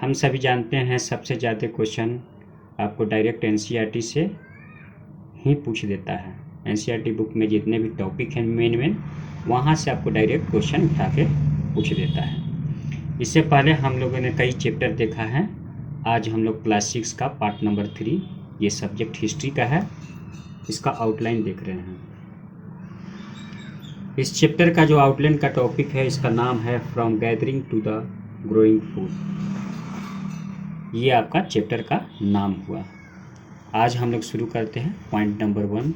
हम सभी जानते हैं सबसे ज़्यादा क्वेश्चन आपको डायरेक्ट एनसीईआरटी से ही पूछ देता है। एनसीईआरटी बुक में जितने भी टॉपिक हैं मेन वहाँ से आपको डायरेक्ट क्वेश्चन उठा के पूछ देता है। इससे पहले हम लोगों ने कई चैप्टर देखा है। आज हम लोग क्लास 6 का पार्ट नंबर 3 ये सब्जेक्ट हिस्ट्री का है, इसका आउटलाइन देख रहे हैं। इस चैप्टर का जो आउटलाइन का टॉपिक है, इसका नाम है from gathering to the growing food. ये आपका चैप्टर का नाम हुआ। आज हम लोग शुरू करते हैं point number 1।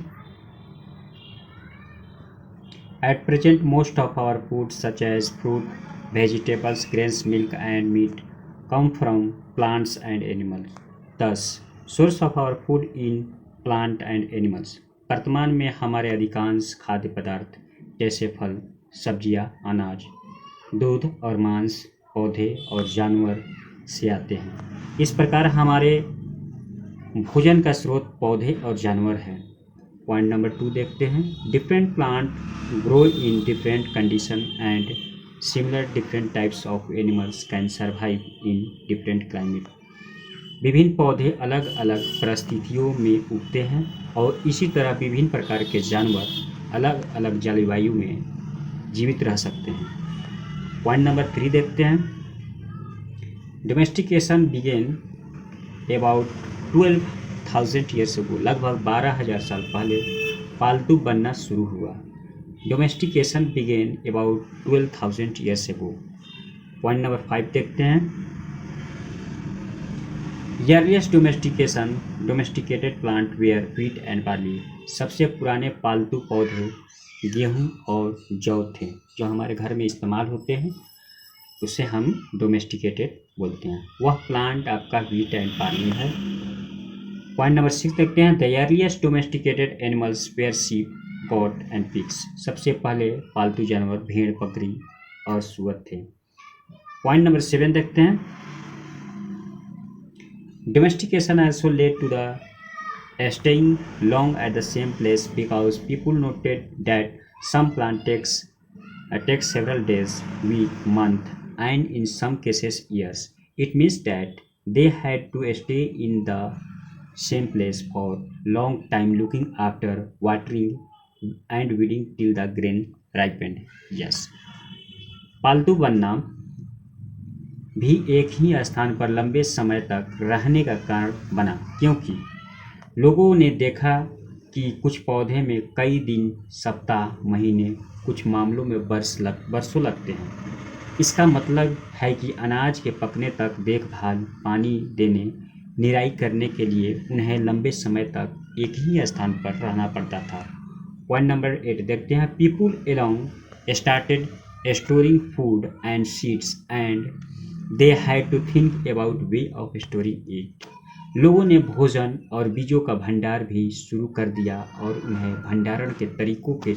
At present most of our food such as fruit, vegetables, grains, milk and meat come from plants and animals. Thus source of our food in plant and animals. वर्तमान में हमारे अधिकांश खाद्य पदार्थ जैसे फल, सब्जियां, अनाज, दूध और मांस पौधे और जानवर से आते हैं। इस प्रकार हमारे भोजन का स्रोत पौधे और जानवर हैं। पॉइंट नंबर 2 देखते हैं। Different plant grow in different condition and similar different types of animals can survive in different climate. विभिन्न पौधे अलग अलग परिस्थितियों में उगते हैं और इसी तरह विभिन्न प्रकार के जानवर अलग अलग जलवायु में जीवित रह सकते हैं। पॉइंट नंबर 3 देखते हैं। Domestication began about 12,000 years ago. लगभग 12,000 साल पहले पालतू बनना शुरू हुआ। Domestication began about 12,000 years ago. Point number 5 देखते हैं। Earliest domesticated plant were wheat and barley. सबसे पुराने पालतू पौधे गेहूं और जौ थे, जो हमारे घर में इस्तेमाल होते हैं, उसे हम डोमेस्टिकेटेड बोलते हैं। वह प्लांट आपका व्हीट एंड बार्ली है। पॉइंट नंबर 6 देखते हैं। The earliest domesticated animals were sheep, goat and pigs. सबसे पहले पालतू जानवर भेड़, बकरी और सूअर थे। पॉइंट नंबर 7 देखते हैं। Domestication also led to the staying long at the same place because people noted that some plant takes several days, week, month, and in some cases years. It means that they had to stay in the same place for long time, looking after, watering, and weeding till the grain ripened. Yes, पालतू बनना भी एक ही स्थान पर लंबे समय तक रहने का कारण बना, क्योंकि लोगों ने देखा कि कुछ पौधे में कई दिन, सप्ताह, महीने, कुछ मामलों में वर्षों लगते हैं। इसका मतलब है कि अनाज के पकने तक देखभाल, पानी देने, निराई करने के लिए उन्हें लंबे समय तक एक ही स्थान पर रहना पड़ता था। पॉइंट नंबर 8 देखते हैं। People along started storing food and seeds and they had to think about way of storing it. लोगों ने भोजन और बीजों का भंडार भी शुरू कर दिया और उन्हें भंडारण के तरीकों के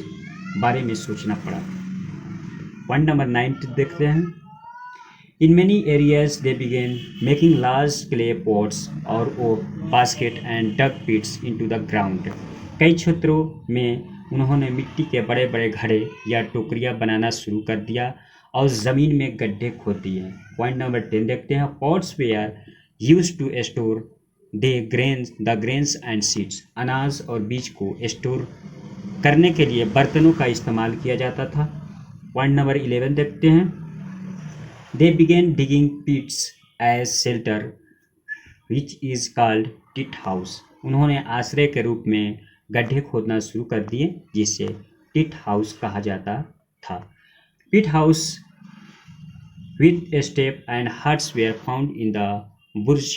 बारे में सोचना पड़ा। पॉइंट नंबर 9 देखते हैं। In many areas they began making large clay pots और basket and dug pits into the ground. कई क्षेत्रों में उन्होंने मिट्टी के बड़े बड़े घड़े या टोकरियां बनाना शुरू कर दिया और ज़मीन में गड्ढे खोद दिए। पॉइंट नंबर 10 देखते हैं। Pots were used to store the grains and seeds. अनाज और बीज को स्टोर करने के लिए बर्तनों का इस्तेमाल किया जाता था। पॉइंट नंबर 11 देखते हैं। They began digging pits as shelter which is called pit house. उन्होंने आश्रय के रूप में गड्ढे खोदना शुरू कर दिए, जिसे टिट हाउस कहा जाता था। Pit house with step and huts were found in the Burj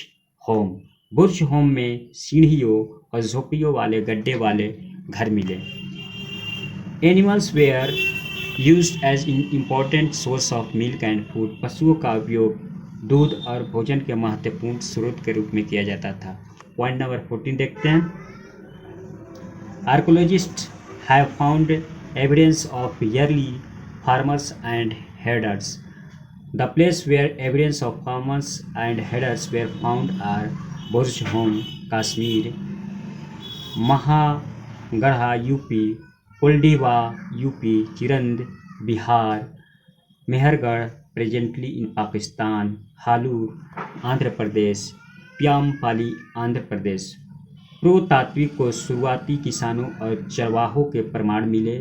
home. Burzahom में सीढ़ियों और झोपड़ियों वाले गड्ढे वाले घर मिले। Animals were used as in important source of milk and food. पशुओं का उपयोग दूध और भोजन के महत्वपूर्ण स्रोत के रूप में किया जाता था। पॉइंट नंबर 14 देखते हैं। Archaeologists have found evidence of early farmers and herders. The place where evidence of farmers and herders were found are Burj Home, Kashmir, Mahagarha, UP, Kuldiwa, UP, Chirand, Bihar, Mehergarh, presently in Pakistan, Halur, Andhra Pradesh, Paiyampalli Andhra Pradesh. पुरातात्विक को शुरुआती किसानों और चरवाहों के प्रमाण मिले।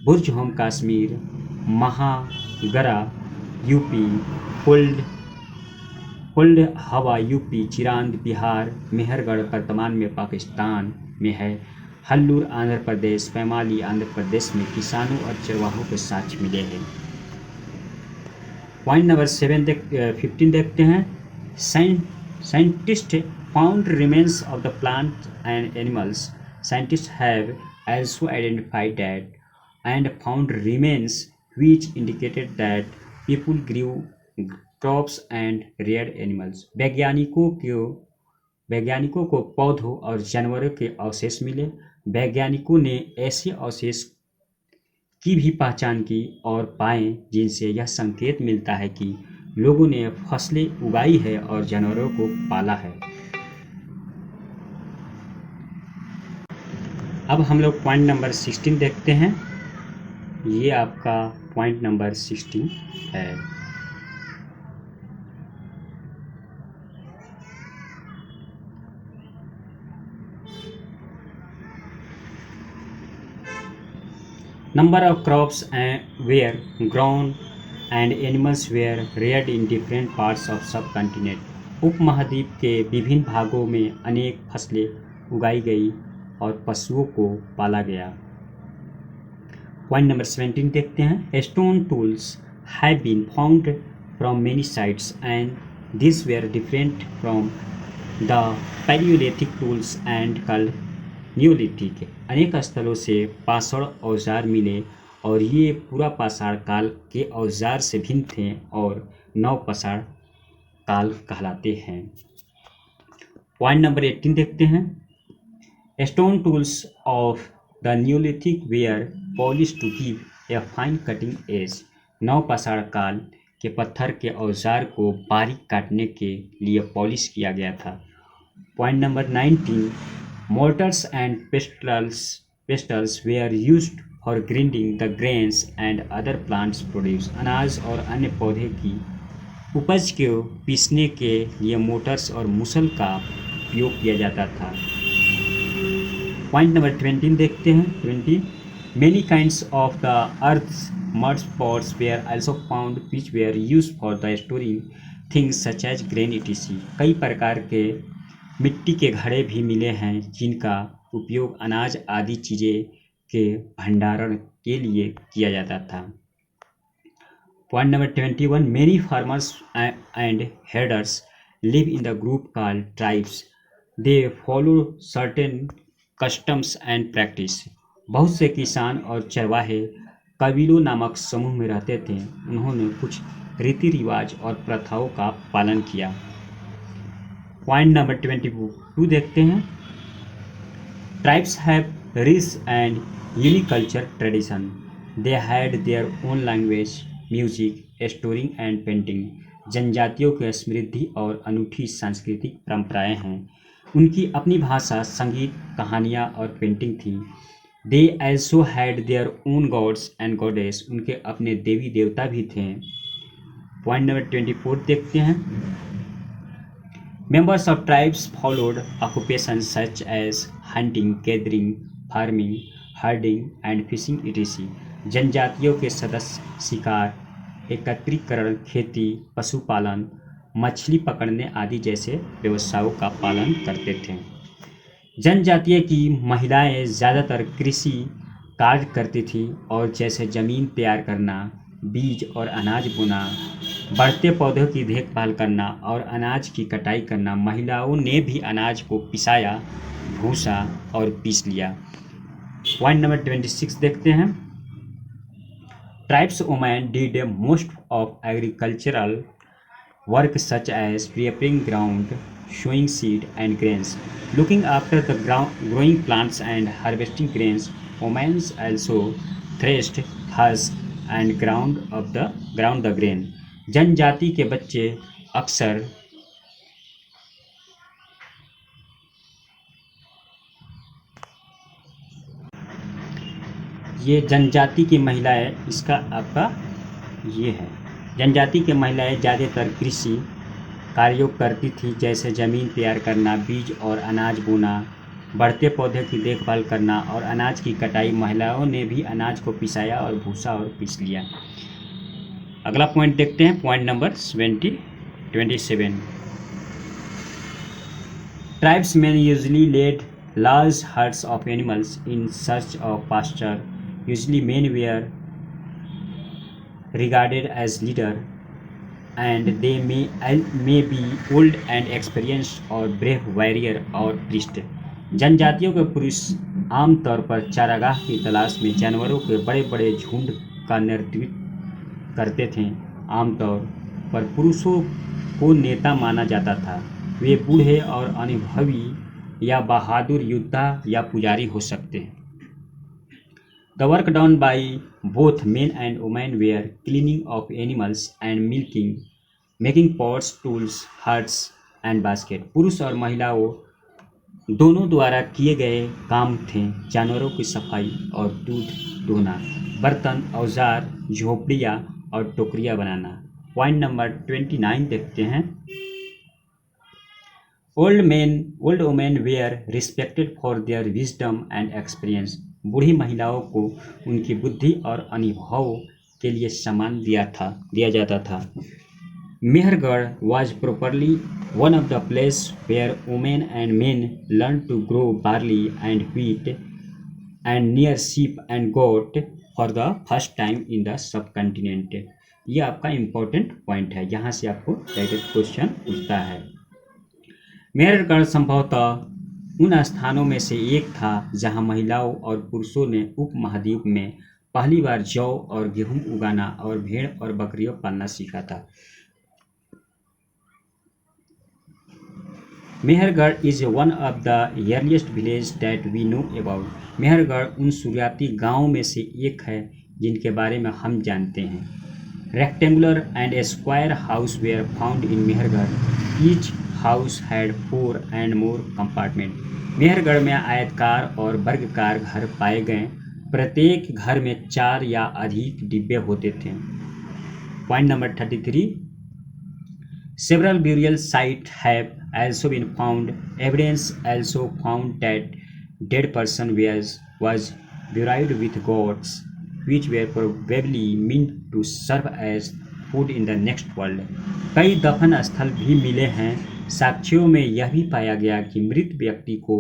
Burzahom Kashmir, Mahagara UP, Koldihwa Koldihwa UP, Chirand Bihar, Mehrgarh वर्तमान में पाकिस्तान में है। हल्लूर आंध्र प्रदेश, पैमाली आंध्र प्रदेश में किसानों और चरवाहों के साक्ष्य मिले हैं। पॉइंट नंबर 15 देखते हैं। Scientist found remains of the plant and animals. Scientist have also identified that and found remains which indicated that people grew crops and reared animals। वैज्ञानिकों को पौधों और जानवरों के अवशेष मिले। वैज्ञानिकों ने ऐसे अवशेष की भी पहचान की और पाए जिनसे यह संकेत मिलता है कि लोगों ने फसलें उगाई है और जानवरों को पाला है। अब हम लोग पॉइंट नंबर 16 देखते हैं। ये आपका पॉइंट नंबर 16 है। Number of crops were grown and animals were reared in different parts of subcontinent। उपमहाद्वीप के विभिन्न भागों में अनेक फसलें उगाई गई और पशुओं को पाला गया। पॉइंट नंबर 17 देखते हैं। Stone tools have been found from many sites and this were different from the palaeolithic tools and called neolithic. अनेक स्थलों से पाषाण औजार मिले और ये पूरा पाषाण काल के औजार से भिन्न थे और नवपाषाण काल कहलाते हैं। पॉइंट नंबर 18 देखते हैं। Stone tools of the Neolithic were polished to give a fine cutting edge। नवपाषाण काल के पत्थर के औजार को बारीक काटने के लिए पॉलिश किया गया था। Point number 19। Mortars and pestles were used for grinding the grains and other plants produce। अनाज और अन्य पौधे की उपज को पीसने के लिए मोटर्स और मुसल का उपयोग किया जाता था। पॉइंट नंबर 20 देखते हैं। 20 Many kinds of the earth's mud pots were also found which were used for the storing things such as grain etc। कई प्रकार के मिट्टी के घड़े भी मिले हैं जिनका उपयोग अनाज आदि चीज़ें के भंडारण के लिए किया जाता था। Point number 21 Many farmers and herders live in the group called tribes। They follow certain customs and practice। बहुत से किसान और चरवाहे कबीलों नामक समूह में रहते थे। उन्होंने कुछ रीति रिवाज और प्रथाओं का पालन किया। पॉइंट नंबर 22 देखते हैं। Tribes have rich and unique culture tradition. They had their own language, music, storing and painting. जनजातियों की समृद्धि और अनूठी सांस्कृतिक परंपराएं हैं। उनकी अपनी भाषा, संगीत, कहानियाँ और पेंटिंग थी। दे also had their own gods and goddess। उनके अपने देवी देवता भी थे। पॉइंट नंबर 24 देखते हैं। Members of tribes followed occupations such as hunting, gathering, farming, herding and fishing etc। जनजातियों के सदस्य शिकार, एकत्रीकरण, खेती, पशुपालन, मछली पकड़ने आदि जैसे व्यवसायों का पालन करते थे। जनजातीय की महिलाएं ज़्यादातर कृषि कार्य करती थी और जैसे ज़मीन तैयार करना, बीज और अनाज बोना, बढ़ते पौधों की देखभाल करना और अनाज की कटाई करना। महिलाओं ने भी अनाज को पिसाया, भूसा और पीस लिया। पॉइंट नंबर 26 देखते हैं। Tribes women did most of agricultural work such as preparing ground, sowing seed and grains, looking after the growing plants and harvesting grains। Women also threshed, husked and ground the grain। जनजाति के बच्चे अक्सर ये जनजाति की महिलाएं, इसका आपका ये है, जनजाति की महिलाएं ज़्यादातर कृषि कार्यों करती थी, जैसे ज़मीन तैयार करना, बीज और अनाज बोना, बढ़ते पौधे की देखभाल करना और अनाज की कटाई। महिलाओं ने भी अनाज को पिसाया और भूसा और पीस लिया। अगला पॉइंट देखते हैं, point number 27। Tribesmen usually led large herds of animals in search of pasture. Usually men were regarded as leader, and they may be old and experienced or brave warrior or priest. जनजातियों के पुरुष आमतौर पर चारागाह की तलाश में जानवरों के बड़े बड़े झुंड का नेतृत्व करते थे। आमतौर पर पुरुषों को नेता माना जाता था। वे बूढ़े और अनुभवी या बहादुर योद्धा या पुजारी हो सकते हैं। The work done by both men and women were cleaning of animals and milking, making pots, tools, huts and basket. पुरुष और महिलाओं दोनों द्वारा किए गए काम थे जानवरों की सफाई और दूध दुहना, बर्तन, औजार, झोपड़ियाँ और टोकरियाँ बनाना। पॉइंट नंबर 29 देखते हैं। Old women were respected for their wisdom and experience. बूढ़ी महिलाओं को उनकी बुद्धि और अनुभव के लिए सम्मान दिया जाता था। Mehrgarh was properly one of the place where women and men learned to grow barley and wheat and near sheep and goat for the first time in the subcontinent. ये आपका इम्पोर्टेंट पॉइंट है, यहाँ से आपको डायरेक्ट क्वेश्चन पूछता है। मेहरगढ़ संभवतः उन स्थानों में से एक था जहाँ महिलाओं और पुरुषों ने उपमहाद्वीप में पहली बार जौ और गेहूं उगाना और भेड़ और बकरियां पालना सीखा था। Mehrgarh is one of the earliest village that we know about. Mehrgarh उन शुरुआती गांवों में से एक है जिनके बारे में हम जानते हैं। Rectangular and a square house were found in Mehrgarh. Each house had 4 and more compartment. Mehrgarh में आयताकार और वर्गाकार घर पाए गए। प्रत्येक घर में 4 या अधिक डिब्बे होते थे। Point number 33। Several burial sites have also been found. Evidence also found that dead person was buried with goats, which were probably meant to serve as food in the next world. कई दफन स्थल भी मिले हैं। साक्ष्यों में यह भी पाया गया कि मृत व्यक्ति को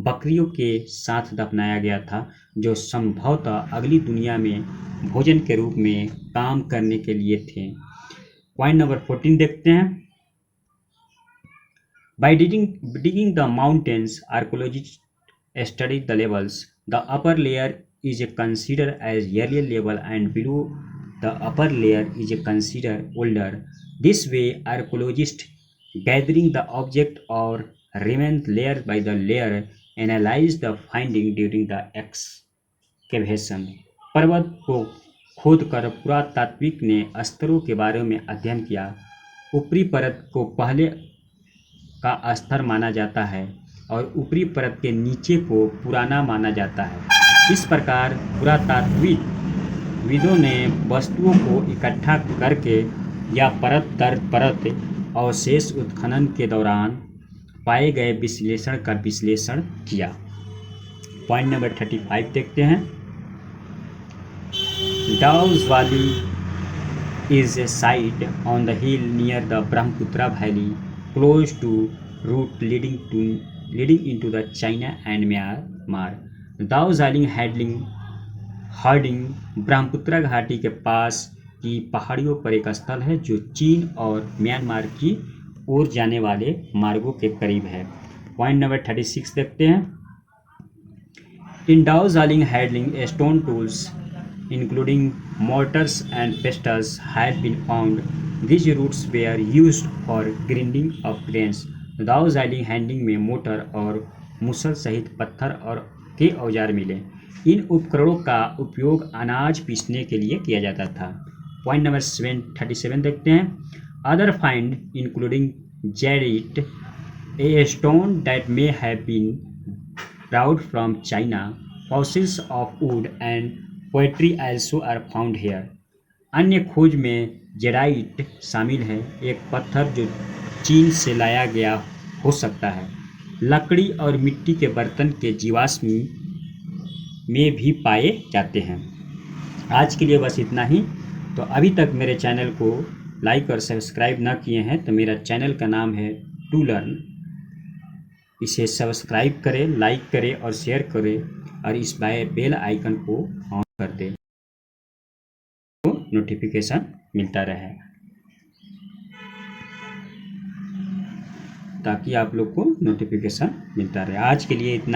बकरियों के साथ दफनाया गया था, जो संभवतः अगली दुनिया में भोजन के रूप में काम करने के लिए थे। पॉइंट नंबर 14 देखते हैं। By digging the mountains, archaeologists studied the levels. The upper layer is considered as earlier level and below the upper layer is considered older. This way, archaeologists gathering the object or remains layer by the layer analyze the finding during the excavation. पर्वत को खोदकर पुरातात्विक ने स्तरों के बारे में अध्ययन किया। ऊपरी परत को पहले का स्तर माना जाता है और ऊपरी परत के नीचे को पुराना माना जाता है। इस प्रकार पुरातात्विकविदों ने वस्तुओं को इकट्ठा करके या परत दर परत अवशेष उत्खनन के दौरान पाए गए विश्लेषण का विश्लेषण किया। पॉइंट नंबर 35 देखते हैं। Douse valley is a site on the hill near the Brahmaputra Valley, close to route leading into the China and Myanmar. Daojali Hading Brahmaputra घाटी के पास की पहाड़ियों पर एक स्थल है जो चीन और म्यांमार की ओर जाने वाले मार्गों के करीब है। पॉइंट नंबर 36 देखते हैं। In Daojali Hading stone tools including mortars and pestles had been found. These roots were used for grinding of grains. Daojali Hading में मोटर और मूसल सहित पत्थर और के औजार मिले। इन उपकरणों का उपयोग अनाज पीसने के लिए किया जाता था। पॉइंट नंबर 37 देखते हैं। Other find including jadeite, a stone that may have been brought from China, fossils of wood and pottery also are found here. अन्य खोज में जेडाइट शामिल है, एक पत्थर जो चीन से लाया गया हो सकता है। लकड़ी और मिट्टी के बर्तन के जीवाश्म में भी पाए जाते हैं। आज के लिए बस इतना ही। तो अभी तक मेरे चैनल को लाइक और सब्सक्राइब ना किए हैं तो मेरा चैनल का नाम है टू लर्न। इसे सब्सक्राइब करें, लाइक करें और शेयर करें और इस बेल आइकन को ऑन कर दें तो नोटिफिकेशन मिलता रहे, ताकि आप लोग को नोटिफिकेशन मिलता रहे। आज के लिए इतना।